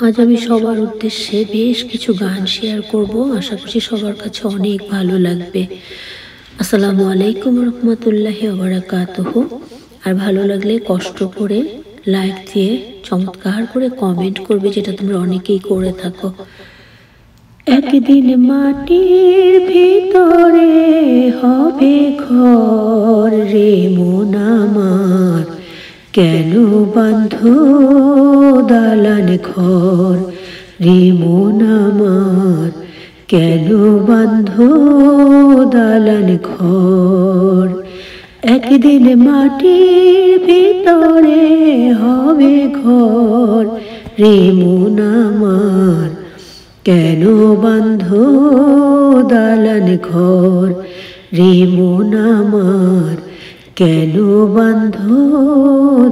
আজ আমি সবার উদ্দেশ্যে বেশ কিছু গান শেয়ার করব। আশা করছি সবার কাছে অনেক ভালো লাগবে। আসসালামু আলাইকুম রহমতুল্লাহি ওয়া বারাকাতুহু। আর ভালো লাগলে কষ্ট করে লাইক দিয়ে চমৎকার করে কমেন্ট করবে, যেটা তোমরা অনেকেই করে থাকো। একদিন মাটির ভিতরে হবে ঘর রে মন আমার, কেন বাঁধ দালান ঘর রে মন আমার, কেন বাঁধ দালান ঘর। একদিন মাটির ভিতরে হবে ঘর রে মন আমার, কেন বাঁধ দালান ঘর রে মন আমার, কেন বাঁধ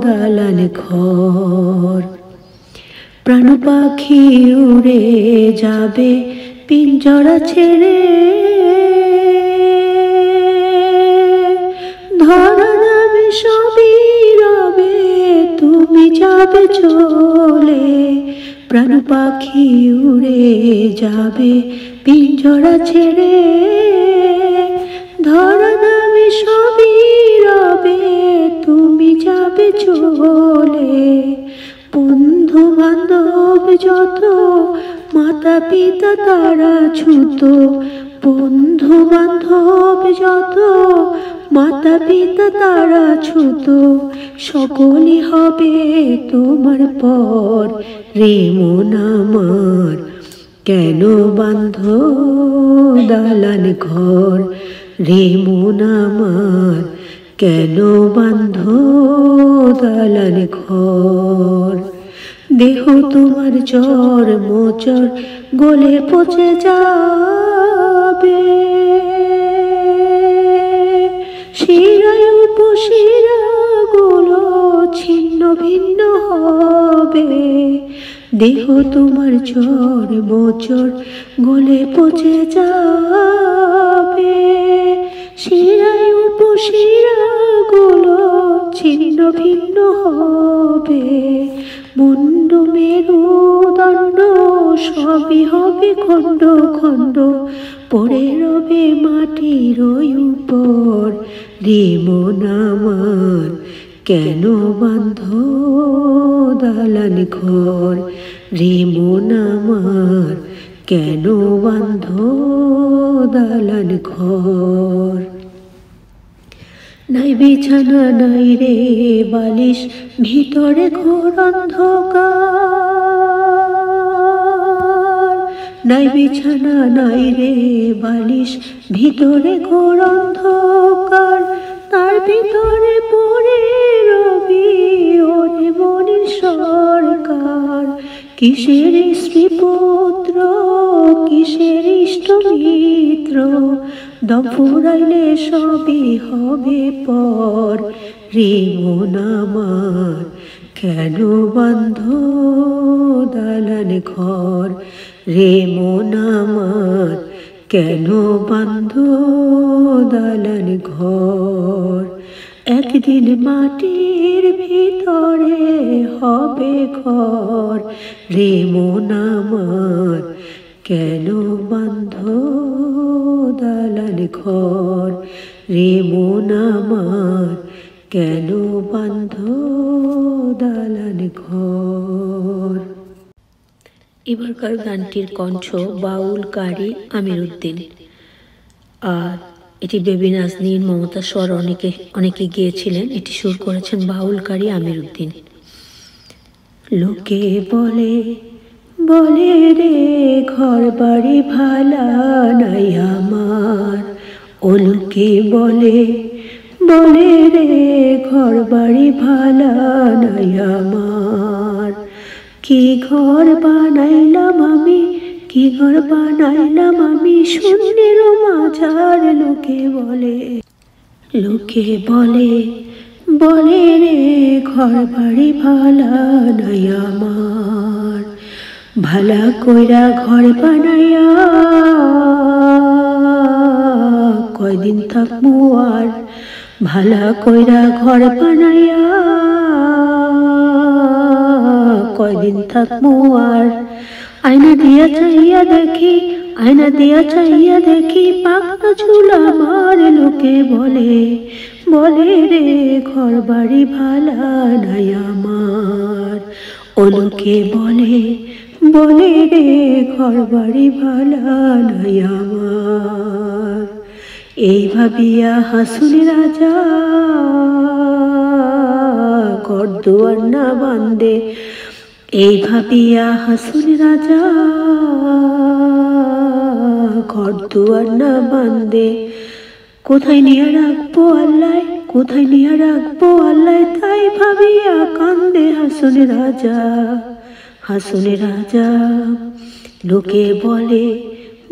দালান ঘর। প্রাণ পাখি উড়ে যাবে পিঞ্জরা ছেড়ে, ধরা যাবে সবই রবে, তুমি যাবে চলে। প্রাণ পাখি উড়ে যাবে পিঞ্জরা ছেড়ে, ধরা যাবে সবই রবে, তুমি যাবে চলে। বন্ধু বান্ধব যত মাতা পিতা তারা ছুত, বন্ধু বান্ধব যত মাতা পিতা তারা ছুত, সকলই হবে তোমার পর রে মন আমার, কেন বাঁধ দালান ঘর রে মন আমার, কেন বাঁধ দালান ঘর। দেহ তোমার জ্বর মোচর গলে পচে যাবে, শিরায় উপশিরা গুলো ছিন্ন ভিন্ন হবে। দেহ তোমার জ্বর মোচর গলে পচে যাবে, শিরায় উপশিরা গুলো ছিন্ন ভিন্ন হবে। মুন্ড মেরুদণ্ড সবই হবে খণ্ড খণ্ড, পড়ে রবে মাটির উপর রে মন আমার, কেন বাঁধ দালান ঘর রে মন আমার, কেন বাঁধ দালান ঘর। নাই বিছানা নাই রে বালিশ, ভিতরে ঘোর অন্ধকার। নাই বিছানা নাই রে বালিশ, ভিতরে ঘোর অন্ধকার। তার ভিতরে পড়ে রবি ওরে মনির সরকার। কিসের স্ত্রী পুত্র, কিসের ইষ্ট মিত্র, দম ফুরাইলে সবই হবে পর রে মন আমার, কেন বাঁধ দালান ঘর রে মন আমার, কেন বাঁধ দালান ঘর। একদিন মাটির ভিতরে হবে ঘর রে মন আমার, কেন বাঁধ দালান ঘর রে মন আমার, কেন বাঁধ দালান ঘর। এবারকার গানটির কণ্ঠ বাউলকারী আমির উদ্দিন, আর এটি বেবি নাজনীন, মমতা স্বর অনেকে গিয়েছিলেন। এটি সুর করেছেন বাউলকারী আমির উদ্দিন। লোকে বলে বলে রে ঘর বাড়ি ভালা নাই আমার, ও লোকে বলে বলে রে ঘর বাড়ি ভালা নাই আমার। কি ঘর বানাইলাম আমি, কি ঘর বানাইলাম আমি শূন্যের মাঝার। লোকে বলে লোকে বলে বলে রে ঘর বাড়ি ভালা নাই আমার। ভালা কইরা ঘর বানাইয়া কয়দিন থাকবো আর, ভালা কইরা ঘর বানাইয়া কয়দিন থাকবো আর। আয়না দিয়া চাইয়া দেখি, আয়না দিয়া চাইয়া দেখি, পাকা চুল আমার। লোকে বলে, বলে রে ঘর বাড়ি ভালা নাই আমার। ও লোকে বলে, বলে রে ঘর বাড়ি ভালা নাই আমার। এই ভাবিয়া হাসুন রাজা ঘর দুয়ার না বান্ধে, এই ভাবিয়া হাসুন রাজা ঘর দুয়ার না বান্ধে। কোথায় নিয়ে রাখবো আল্লাহ, কোথায় নিয়ে রাখবো আল্লাহ, তাই ভাবিয়া কান্দে হাসুন রাজা, হাসুন রাজা। লোকে বলে,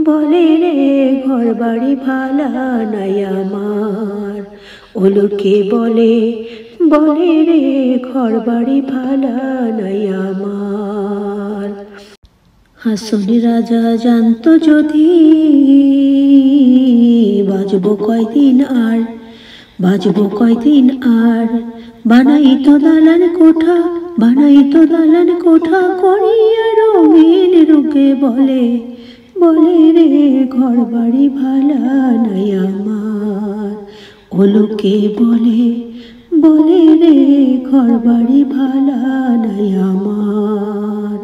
বলে রে ঘর বাড়ি ভালা নাই আমার। ও লোকে বলে, বলে রে ঘর বাড়ি ভালা নাই আমার। হাসুন রাজা জানতো যদি বাজবো কয়দিন আর, বাজবো কয়দিন আর। বানাইতো দালান কোঠা, বানাইতো দালান কোঠা করিয়া রঙিন। লোকে বলে, বলে রে ঘর বাড়ি ভালা নাই আমার। ও লোকে বলে, বলে রে ঘর বাড়ি ভালা নাই আমার।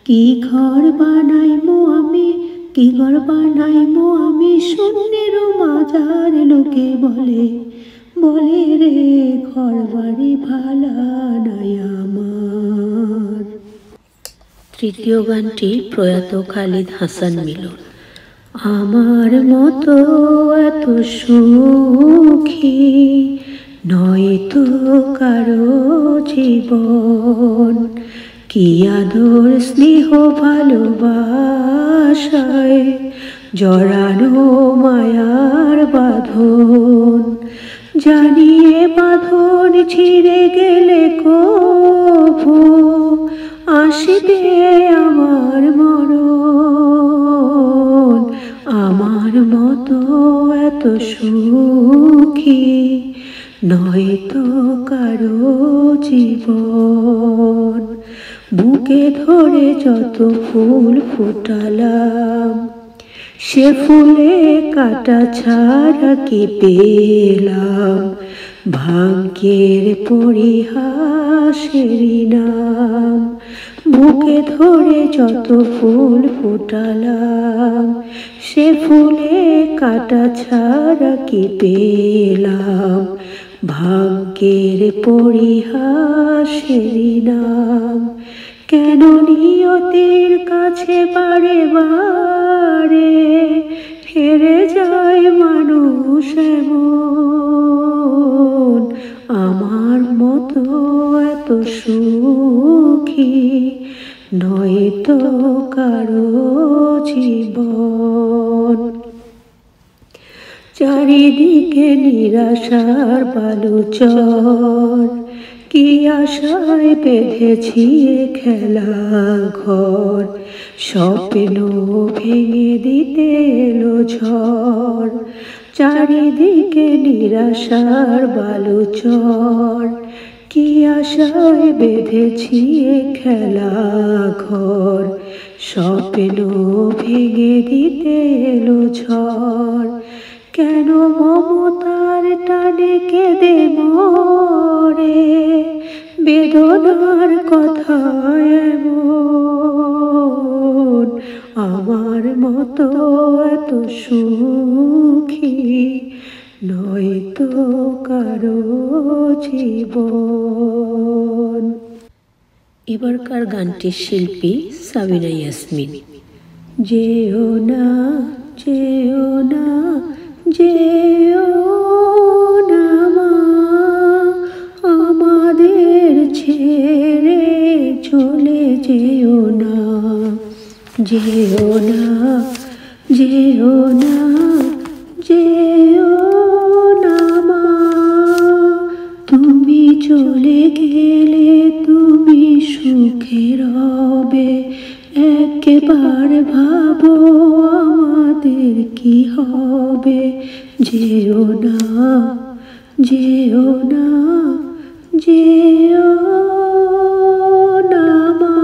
কি ঘর বানাইমো আমি, কি ঘর বানাইমো আমি, শূন্যের মাজার। লোকে বলে, বলে রে ঘর বাড়ি ভালা নাই আমার। তৃতীয় গানটি প্রয়াত খালিদ হাসান মিলন। আমার মতো এত সুখী নয়তো কারো জীবন, কি আদর স্নেহ ভালোবাসায় জড়ানো মায়ার বাঁধন। জানিয়ে বাঁধন ছিঁড়ে গেলে কভু আসবে আমার মরণ। আমার মতো এত সুখী নয়তো কারো জীবন। বুকে ধরে যত ফুল ফোটালাম, সে ফুলে কাটা ছাড়া কি পেলাম। ভাগ্যের পরিহাসেরই নাম। বুকে ধরে যত ফুল ফোটালাম, সে ফুলে কাটা ছাড়া কি পেলাম। ভাগ্যের পরিহাসেরই নাম। কেন নিয়তির কাছে বারে বারে হেরে যায় মানুষ এমন। আমার মতো এত সুখী নয়তো কারো জীবন। চারিদিকে নিরাশার বালুচর, কি আশায় বেঁধেছি খেলা ঘর। স্বপ্ন ভেঙে দিতে এলো ঝড়। চারিদিকে নিরাশার বালুচর, কি আশায় বেঁধেছি খেলা ঘর। স্বপ্ন ভেঙে দিতে এলো ঝড়। কেন মমতার টানে কেঁদে মরে, বেদনার কথা এমন। আমার মতো এত সুখী নয়তো কারো জীবন। এবারকার গানটির শিল্পী সাবিনা ইয়াসমিন। যেও না, যেও না, যেও না মা, আমাদের ছেড়ে চলে যেও না। যেও না, যেও না, যেও না মা, তুমি চলে গেলে তুমি সুখে রবে। একেবারে ভাবো আমাদের কি হবে। যেও না, যেও না, যেও না মা।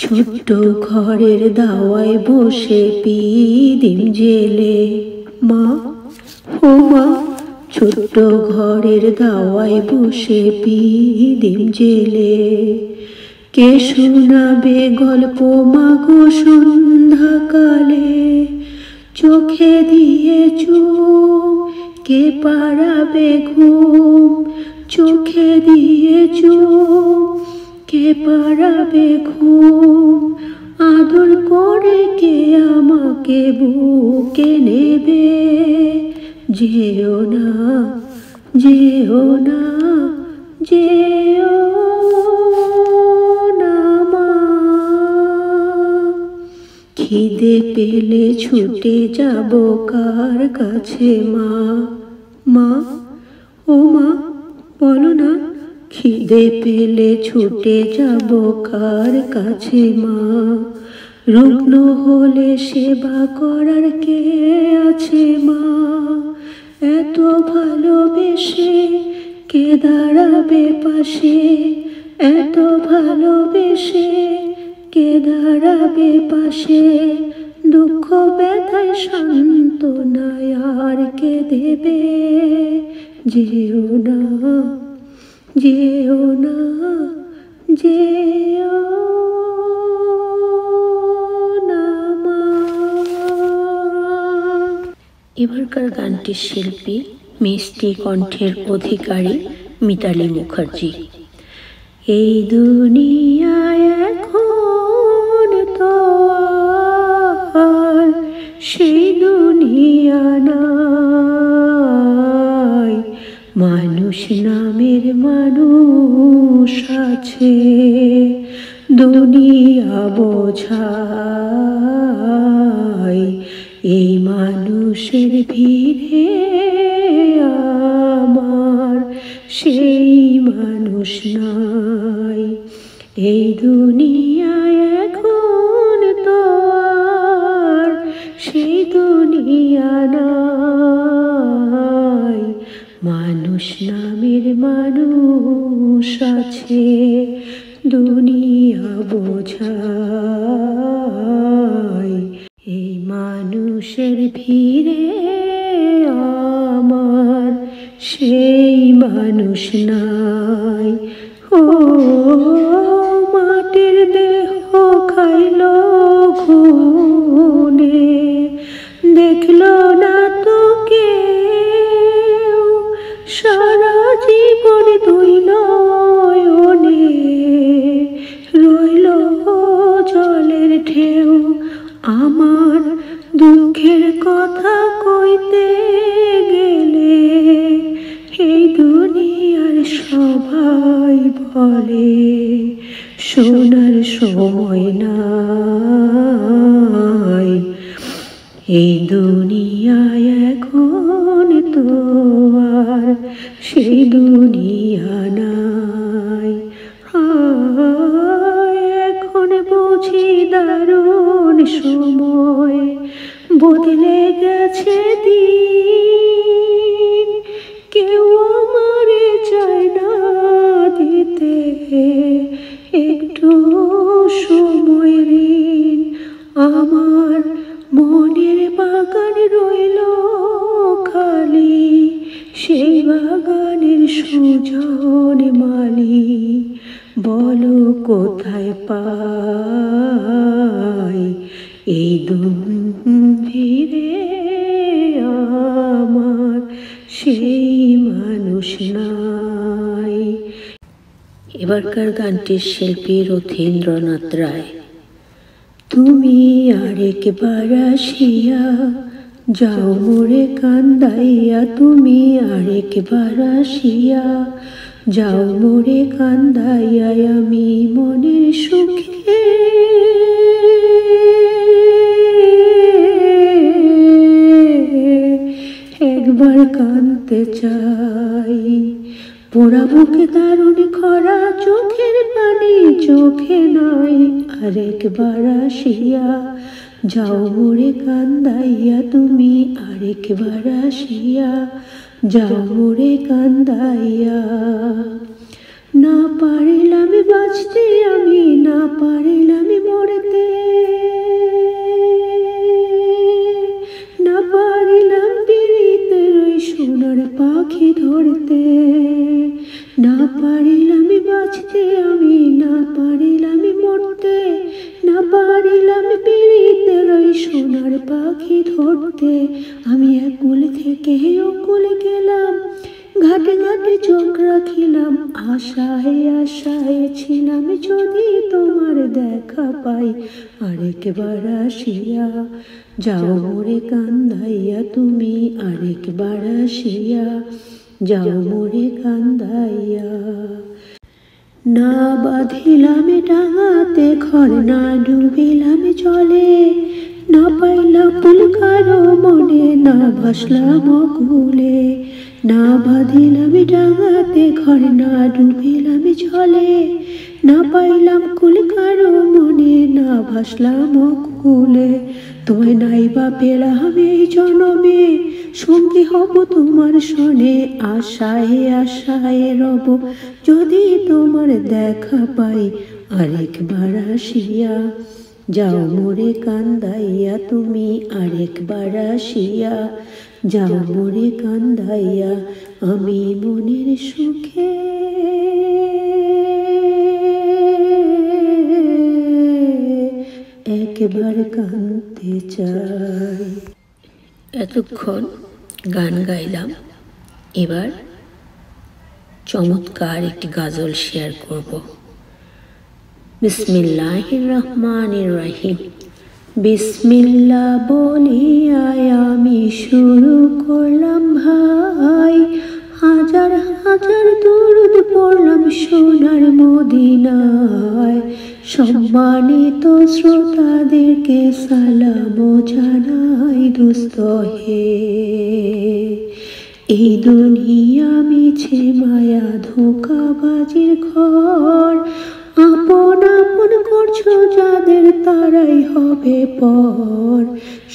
ছোট্ট ঘরের দাওয়ায় বসে পিদিম জেলে। মা, ও মা, ছোট্ট ঘরের দাওয়ায় বসে পিদিম জেলে। কে শোনাবে গল্প মাগো সন্ধ্যাকালে? চোখে দিয়ে চুম কে পাড়াবে ঘুম? চোখে দিয়ে চুম কে পাড়াবে ঘুম? আদর করে কে আমাকে বুকে নেবে? যেও না, যেও না, যেও না মা। খিদে পেলে ছুটে যাব কার কাছে মা? মা, ও মা, বলো না, খিদে পেলে ছুটে যাব কার কাছে মা? রুগ্ন হলে সেবা করার কে আছে মা? এত ভালোবেসে কে দাঁড়াবে পাশে? এত ভালোবেসে কে দাঁড়াবে পাশে? দুঃখ ব্যথায় সান্ত্বনায় আর কে দেবে? যেও না, যেও না, যেও না মা। এবারকার গানটির শিল্পী মিষ্টি কণ্ঠের অধিকারী মিতালী মুখার্জি। এই দুনিয়ায় এখন তো আর সেই দুনিয়া নাই, মানুষ নামের মানুষ আছে দুনিয়া বোঝায়। এই মানুষের ভিড়ে আমার সেই মানুষ নাই। এই দুনিয়ায় এখন তো আর সেই দুনিয়া নাই, মানুষ নামের মানুষ আছে দুনিয়া বোঝায়। এই মানুষের ভিড়ে আমার সেই মানুষ নাই। ও মাটির দেহ খাইল ঘুনে, দেখলো না তো কেউ সারা জীবন দুই নয়নে। রইল জলের ঢেউ আমার দুঃখের কথা কইতে গেলে। এই দুনিয়ার সবাই বলে শোনার সময় নাই। এই দুনিয়ায় এখন তো আর সেই দুনিয়া নাই। এখন বুঝি দারুণ সময় বদলে গেছে দিন। কেউ আমারে চায় না দিতে একটু সময় ঋণ। আমার মনের বাগান রইল খালি, সেই বাগানের সুজন মালি বলো কোথায় পাই? এই ভিড়ে আমার সেই মানুষ নাই। এবারকার গানটির শিল্পী রথীন্দ্রনাথ রায়। তুমি আরেকবার আসিয়া যাও মোরে কান্দাইয়া, তুমি আরেকবার আসিয়া যাও মোরে কান্দাইয়া, আমি মনের সুখে একবার কাঁদতে চাই। পোড়া বুকে দারুণ খরা, চোখের পানি চোখে নাই, আরেকবার আসিয়া যাও মোরে কান্দাইয়া, তুমি আরেকবার আসিয়া যাও মোরে কান্দাইয়া। না পারিলাম বাঁচতে আমি, না পারিলাম চেয়েছিলাম যদি তোমার দেখা পাই আরেকবার আসিয়া, যাও মোরে কান্দাইয়া তুমি আরেকবার আসিয়া, যাও মোরে কান্দাইয়া। না বাঁধিলাম ডাঙাতে ঘর, না ডুবিলাম জলে, না পাইলাম ফুল কারো মনে, না ভাসলাম কুলে। না বাঁধিলাম ডাঙাতে ঘর, না ডুবিলাম জলে, না পাইলাম কুল কারো মনে, না ভাসলাম কুলে। তোমায় নাইবা পেলাম এই জনমে, সঙ্গী হব তোমার শনে, আশায় আশায় রব যদি তোমার দেখা পাই আরেকবার আসিয়া, যাও মোরে কান্দাইয়া তুমি আরেকবার আসিয়া, যাও মোরে কান্দাইয়া। আমি মনের সুখে একবার কাঁদতে চাই। এতক্ষণ গান গাইলাম, এবার চমৎকার একটি গজল শেয়ার করব। বিসমিল্লাহির রহমানির রহিম। বিসমিল্লাহ বলিয়া আমি শুরু করলাম ভাই, হাজার হাজার দরুদ পড়লাম সোনার মদিনায়। সম্মানিত শ্রোতাদেরকে সালাম জানাই দোস্ত হে। এই দুনিয়া মিছে মায়া ধোঁকাবাজির ঘর, আপন আপন করছো যাদের তারাই হবে পর।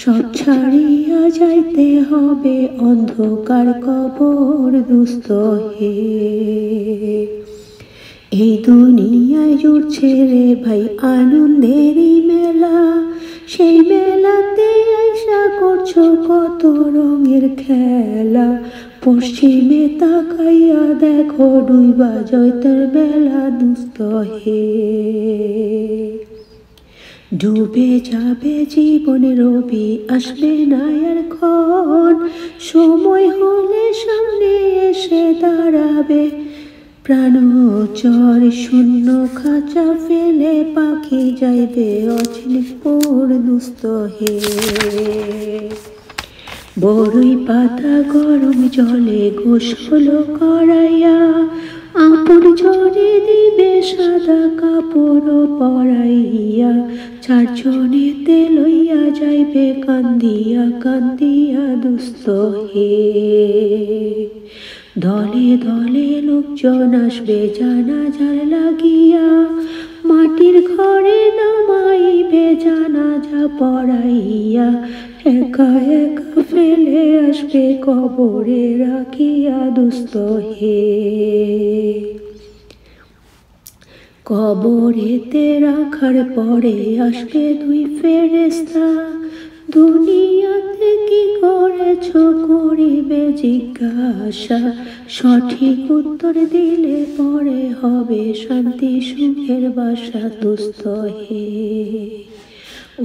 সব ছাড়িয়া যাইতে হবে অন্ধকার কবর দোস্ত হে। এই দুনিয়ায় জুড়ছে রে ভাই আনন্দেরই মেলা, সেই মেলাতে আশা করছো কত রঙের খেলা। পশ্চিমে তাকাইয়া দেখো ডুইবা জয়তের বেলা দোস্ত হে। ডুবে যাবে জীবনের রবি, আসবে না আর ক্ষণ, সময় হলে সামনে এসে দাঁড়াবে প্রাণচর। শূন্য খাঁচা ফেলে পাখি যাইবে অচিনপুর দোস্ত হে। বড়ই পাতা গরম জলে গোসল করাইয়া, আপন জনে দিবে সাদা কাপড় পরাইয়া। চারজনেতে লইয়া যাইবে কান্দিয়া কান্দিয়া দোস্ত হে। দলে দলে লোকজন আসবে জানাজার লাগিয়া, মাটির ঘরে নামাইবে জানাজা পড়াইয়া। একা একা ফেলে আসবে কবরে রাখিয়া দোস্ত হে। কবরেতে রাখার পরে আসবে দুই ফেরেশতা, দুনিয়াতে কি করেছ করিবে জিজ্ঞাসা। সঠিক উত্তর দিলে পরে হবে শান্তি সুখের বাসা দোস্ত হে।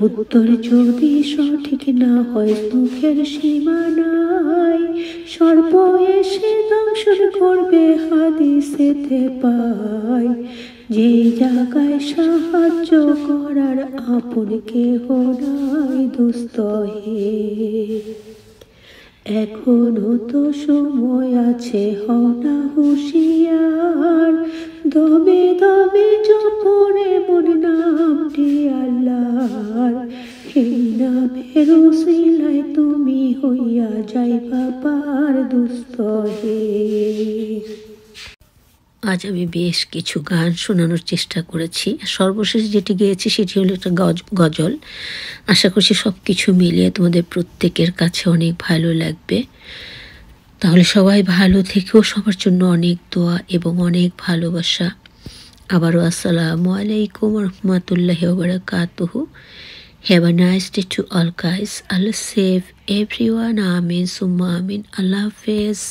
উত্তর যদি সঠিক না হয় দুঃখের সীমা নাই, সর্প এসে দংশন করবে হাদিসেতে পাই। যে জায়গায় সাহায্য করার আপন কেহ নাই দোস্ত হে। এখনো তো সময় আছে, হও না হুঁশিয়ার, দমে দমে জপরে মন নামটি আল্লাহর। এই নামের উসিলায় তুমি হইয়া যাইবা পার দোস্ত হে। আজ আমি বেশ কিছু গান শোনানোর চেষ্টা করেছি। সর্বশেষ যেটি গেয়েছি সেটি হলো একটা গজল। আশা করছি সব কিছু মিলিয়ে তোমাদের প্রত্যেকের কাছে অনেক ভালো লাগবে। তাহলে সবাই ভালো থেকেও, সবার জন্য অনেক দোয়া এবং অনেক ভালোবাসা। আবারও আসসালামু আলাইকুম রহমতুল্লাহি ওয়া বারাকাতুহু। Have a nice day to all guys. আল্লাহ সেভ এভরিওয়ান। আমিন সুম্মা আমিন। আল্লাহ হাফেজ।